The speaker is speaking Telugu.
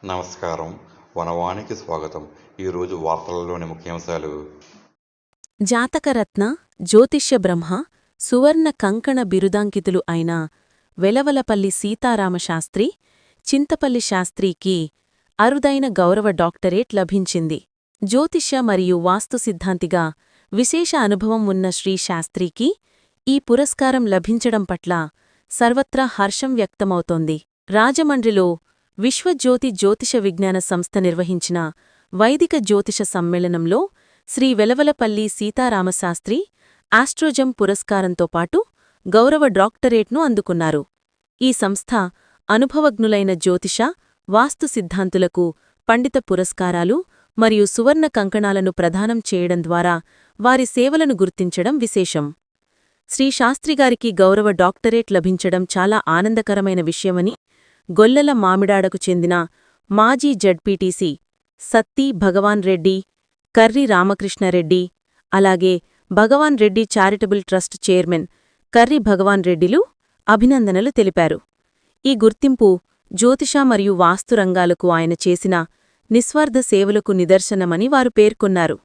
నమస్కారం. వనవానికి స్వాగతం. ఈరోజు వార్తలలోని ముఖ్యాంశాలు. జాతకరత్న, జ్యోతిష్య బ్రహ్మ, సువర్ణ కంకణ బిరుదాంకితులు అయిన వెలవలపల్లి సీతారామశాస్త్రి, చింతపల్లి శాస్త్రికి అరుదైన గౌరవ డాక్టరేట్ లభించింది. జ్యోతిష్య మరియు వాస్తు సిద్ధాంతిగా విశేష అనుభవం ఉన్న శ్రీ శాస్త్రికి ఈ పురస్కారం లభించడం పట్ల సర్వత్రా హర్షం వ్యక్తమవుతోంది. రాజమండ్రిలో విశ్వజ్యోతి జ్యోతిష విజ్ఞాన సంస్థ నిర్వహించిన వైదిక జ్యోతిష సమ్మేళనంలో శ్రీ వెలవలపల్లి సీతారామశాస్త్రి ఆస్ట్రోజం పురస్కారంతో పాటు గౌరవ డాక్టరేట్ను అందుకున్నారు. ఈ సంస్థ అనుభవజ్ఞులైన జ్యోతిష, వాస్తు సిద్ధాంతులకు పండిత పురస్కారాలు మరియు సువర్ణ కంకణాలను ప్రదానం చేయడం ద్వారా వారి సేవలను గుర్తించడం విశేషం. శ్రీ శాస్త్రిగారికి గౌరవ డాక్టరేట్ లభించడం చాలా ఆనందకరమైన విషయమని గొల్లల మామిడాడకు చెందిన మాజీ జడ్పీటీసీ సత్తి భగవాన్ రెడ్డి, కర్రి రామకృష్ణారెడ్డి, అలాగే Bhagavan Reddy charitable trust chairman Karri Bhagavan రెడ్డిలు అభినందనలు తెలిపారు. ఈ గుర్తింపు జ్యోతిష మరియు వాస్తు రంగాలకు ఆయన చేసిన నిస్వార్థ సేవలకు నిదర్శనమని వారు పేర్కొన్నారు.